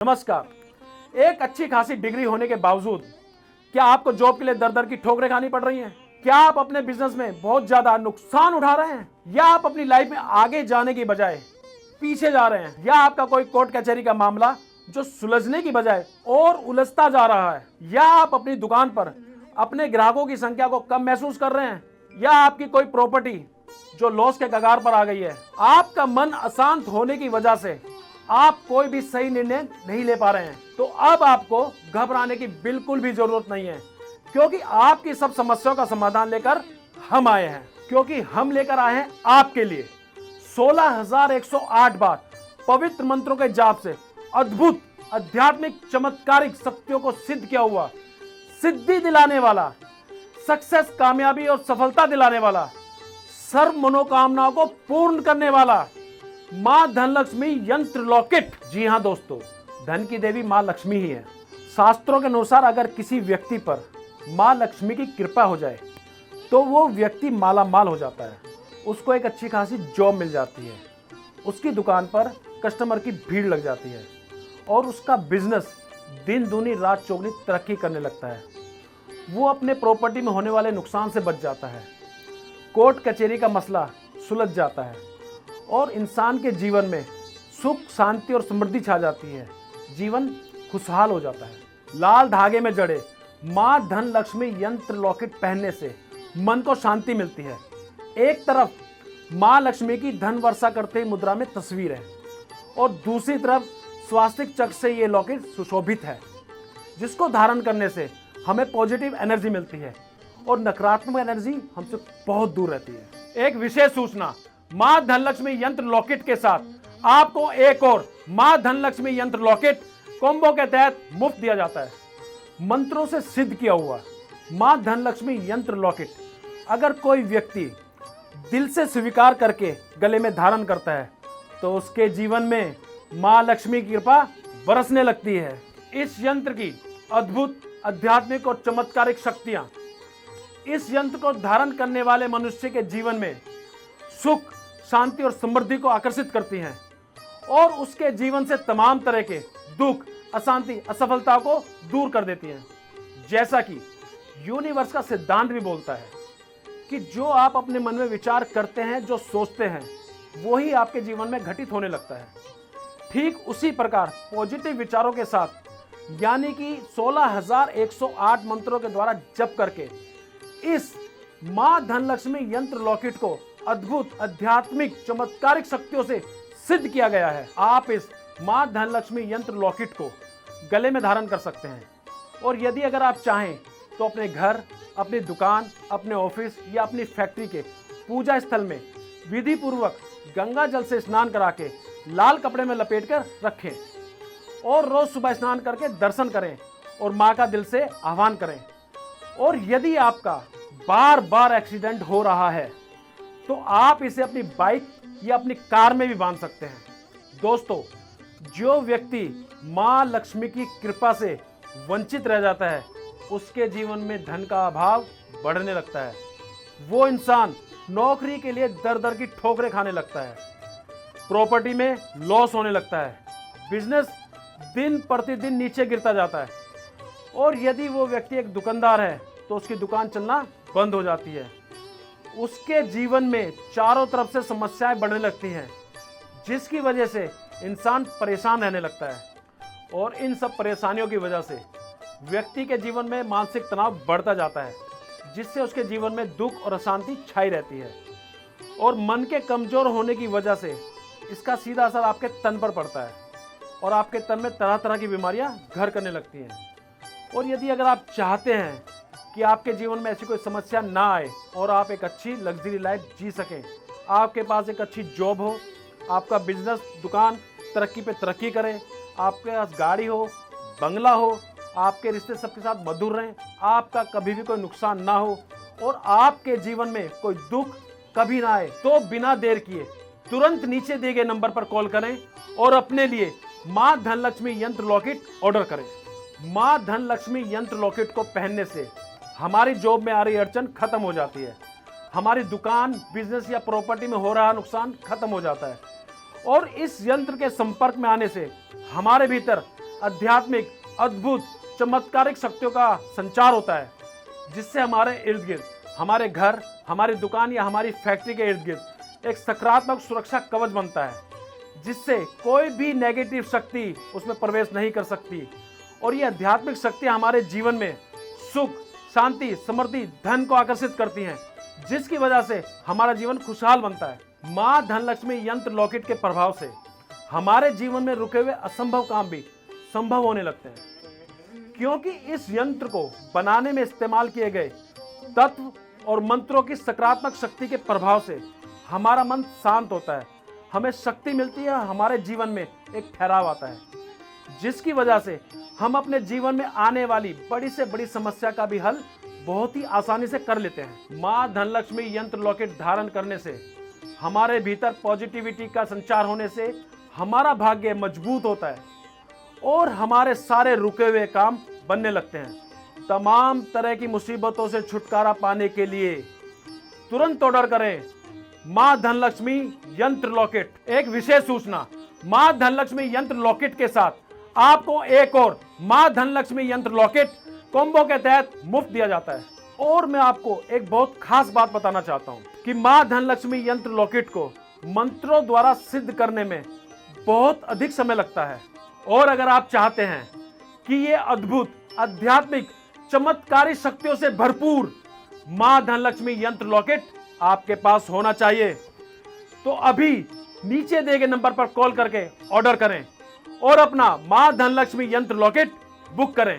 नमस्कार। एक अच्छी खासी डिग्री होने के बावजूद क्या आपको जॉब के लिए दर दर की ठोकरें खानी पड़ रही हैं? क्या आप अपने बिजनेस में बहुत ज्यादा नुकसान उठा रहे हैं, या आप अपनी लाइफ में आगे जाने की बजाय पीछे जा रहे हैं, या आपका कोई कोर्ट कचहरी का मामला जो सुलझने की बजाय और उलझता जा रहा है, या आप अपनी दुकान पर अपने ग्राहकों की संख्या को कम महसूस कर रहे हैं, या आपकी कोई प्रॉपर्टी जो लॉस के कगार पर आ गई है। आपका मन अशांत होने की वजह से आप कोई भी सही निर्णय नहीं ले पा रहे हैं, तो अब आपको घबराने की बिल्कुल भी जरूरत नहीं है, क्योंकि आपकी सब समस्याओं का समाधान लेकर हम आए हैं। क्योंकि हम लेकर आए हैं आपके लिए 16,108 बार पवित्र मंत्रों के जाप से अद्भुत आध्यात्मिक चमत्कारिक शक्तियों को सिद्ध किया हुआ, सिद्धि दिलाने वाला, सक्सेस कामयाबी और सफलता दिलाने वाला, सर्व मनोकामनाओं को पूर्ण करने वाला मां धनलक्ष्मी यंत्र लॉकेट। जी हां दोस्तों, धन की देवी मां लक्ष्मी ही है। शास्त्रों के अनुसार अगर किसी व्यक्ति पर मां लक्ष्मी की कृपा हो जाए तो वो व्यक्ति माला माल हो जाता है, उसको एक अच्छी खासी जॉब मिल जाती है, उसकी दुकान पर कस्टमर की भीड़ लग जाती है और उसका बिजनेस दिन दूनी रात चौगुनी तरक्की करने लगता है। वो अपने प्रॉपर्टी में होने वाले नुकसान से बच जाता है, कोर्ट कचहरी का मसला सुलझ जाता है और इंसान के जीवन में सुख शांति और समृद्धि छा जाती है, जीवन खुशहाल हो जाता है। लाल धागे में जड़े मां धन लक्ष्मी यंत्र लॉकेट पहनने से मन को शांति मिलती है। एक तरफ मां लक्ष्मी की धन वर्षा करते मुद्रा में तस्वीर है और दूसरी तरफ स्वास्तिक चक्र से ये लॉकेट सुशोभित है, जिसको धारण करने से हमें पॉजिटिव एनर्जी मिलती है और नकारात्मक एनर्जी हमसे बहुत दूर रहती है। एक विशेष सूचना, मां धनलक्ष्मी यंत्र लॉकेट के साथ आपको एक और मां धनलक्ष्मी यंत्र लॉकेट कॉम्बो के तहत मुफ्त दिया जाता है। मंत्रों से सिद्ध किया हुआ मां धनलक्ष्मी यंत्र लॉकेट अगर कोई व्यक्ति दिल से स्वीकार करके गले में धारण करता है तो उसके जीवन में मां लक्ष्मी की कृपा बरसने लगती है। इस यंत्र की अद्भुत आध्यात्मिक और चमत्कारिक शक्तियां इस यंत्र को धारण करने वाले मनुष्य के जीवन में सुख शांति और समृद्धि को आकर्षित करती हैं और उसके जीवन से तमाम तरह के दुख अशांति असफलता को दूर कर देती हैं। जैसा कि यूनिवर्स का सिद्धांत भी बोलता है कि जो आप अपने मन में विचार करते हैं, जो सोचते हैं, वही आपके जीवन में घटित होने लगता है। ठीक उसी प्रकार पॉजिटिव विचारों के साथ यानी कि 16,108 मंत्रों के द्वारा जप करके इस मां धनलक्ष्मी यंत्र लॉकेट को अद्भुत आध्यात्मिक चमत्कारिक शक्तियों से सिद्ध किया गया है। आप इस मां धनलक्ष्मी यंत्र लॉकेट को गले में धारण कर सकते हैं और यदि अगर आप चाहें तो अपने घर, अपनी दुकान, अपने ऑफिस या अपनी फैक्ट्री के पूजा स्थल में विधि पूर्वक गंगा जल से स्नान करा के लाल कपड़े में लपेट कर रखें और रोज सुबह स्नान करके दर्शन करें और मां का दिल से आह्वान करें। और यदि आपका बार बार एक्सीडेंट हो रहा है तो आप इसे अपनी बाइक या अपनी कार में भी बांध सकते हैं। दोस्तों, जो व्यक्ति मां लक्ष्मी की कृपा से वंचित रह जाता है उसके जीवन में धन का अभाव बढ़ने लगता है। वो इंसान नौकरी के लिए दर दर की ठोकरें खाने लगता है, प्रॉपर्टी में लॉस होने लगता है, बिजनेस दिन प्रतिदिन नीचे गिरता जाता है और यदि वो व्यक्ति एक दुकानदार है तो उसकी दुकान चलना बंद हो जाती है। उसके जीवन में चारों तरफ से समस्याएं बढ़ने लगती हैं, जिसकी वजह से इंसान परेशान रहने लगता है और इन सब परेशानियों की वजह से व्यक्ति के जीवन में मानसिक तनाव बढ़ता जाता है, जिससे उसके जीवन में दुख और अशांति छाई रहती है और मन के कमजोर होने की वजह से इसका सीधा असर आपके तन पर पड़ता है और आपके तन में तरह तरह की बीमारियां घर करने लगती हैं। और यदि अगर आप चाहते हैं कि आपके जीवन में ऐसी कोई समस्या ना आए और आप एक अच्छी लग्जरी लाइफ जी सकें, आपके पास एक अच्छी जॉब हो, आपका बिजनेस दुकान तरक्की पे तरक्की करे, आपके पास गाड़ी हो, बंगला हो, आपके रिश्ते सबके साथ मधुर रहें, आपका कभी भी कोई नुकसान ना हो और आपके जीवन में कोई दुख कभी ना आए, तो बिना देर किए तुरंत नीचे दिए गए नंबर पर कॉल करें और अपने लिए मां धनलक्ष्मी यंत्र लॉकेट ऑर्डर करें। मां धनलक्ष्मी यंत्र लॉकेट को पहनने से हमारी जॉब में आ रही अड़चन खत्म हो जाती है, हमारी दुकान, बिजनेस या प्रॉपर्टी में हो रहा नुकसान खत्म हो जाता है और इस यंत्र के संपर्क में आने से हमारे भीतर आध्यात्मिक, अद्भुत, चमत्कारिक शक्तियों का संचार होता है, जिससे हमारे इर्द गिर्द, हमारे घर, हमारी दुकान या हमारी फैक्ट्री के इर्द गिर्द एक सकारात्मक सुरक्षा कवच बनता है, जिससे कोई भी नेगेटिव शक्ति उसमें प्रवेश नहीं कर सकती। और ये आध्यात्मिक शक्तियाँ हमारे जीवन में सुख, शांति, समृद्धि, धन को आकर्षित करती हैं, जिसकी वजह से हमारा जीवन खुशहाल बनता है। माँ धनलक्ष्मी यंत्र लॉकेट के प्रभाव से हमारे जीवन में रुके हुए असंभव काम भी संभव होने लगते हैं, क्योंकि इस यंत्र को बनाने में इस्तेमाल किए गए तत्व और मंत्रों की सकारात्मक शक्ति के प्रभाव से हमारा मन शांत होता है, हमें शक्ति मिलती है, हमारे जीवन में एक ठहराव आता है, जिसकी वजह से हम अपने जीवन में आने वाली बड़ी से बड़ी समस्या का भी हल बहुत ही आसानी से कर लेते हैं। माँ धनलक्ष्मी यंत्र लॉकेट धारण करने से हमारे भीतर पॉजिटिविटी का संचार होने से हमारा भाग्य मजबूत होता है और हमारे सारे रुके हुए काम बनने लगते हैं। तमाम तरह की मुसीबतों से छुटकारा पाने के लिए तुरंत ऑर्डर करें माँ धनलक्ष्मी यंत्र लॉकेट। एक विशेष सूचना, माँ धनलक्ष्मी यंत्र लॉकेट के साथ आपको एक और माँ धनलक्ष्मी यंत्र लॉकेट कॉम्बो के तहत मुफ्त दिया जाता है। और मैं आपको एक बहुत खास बात बताना चाहता हूँ कि माँ धनलक्ष्मी यंत्र लॉकेट को मंत्रों द्वारा सिद्ध करने में बहुत अधिक समय लगता है। और अगर आप चाहते हैं कि ये अद्भुत, आध्यात्मिक, चमत्कारी शक्तियों से भरपूर माँ धनलक्ष्मी यंत्र लॉकेट आपके पास होना चाहिए, तो अभी नीचे दिए गए नंबर पर कॉल करके ऑर्डर करें और अपना माँ धनलक्ष्मी यंत्र लॉकेट बुक करें।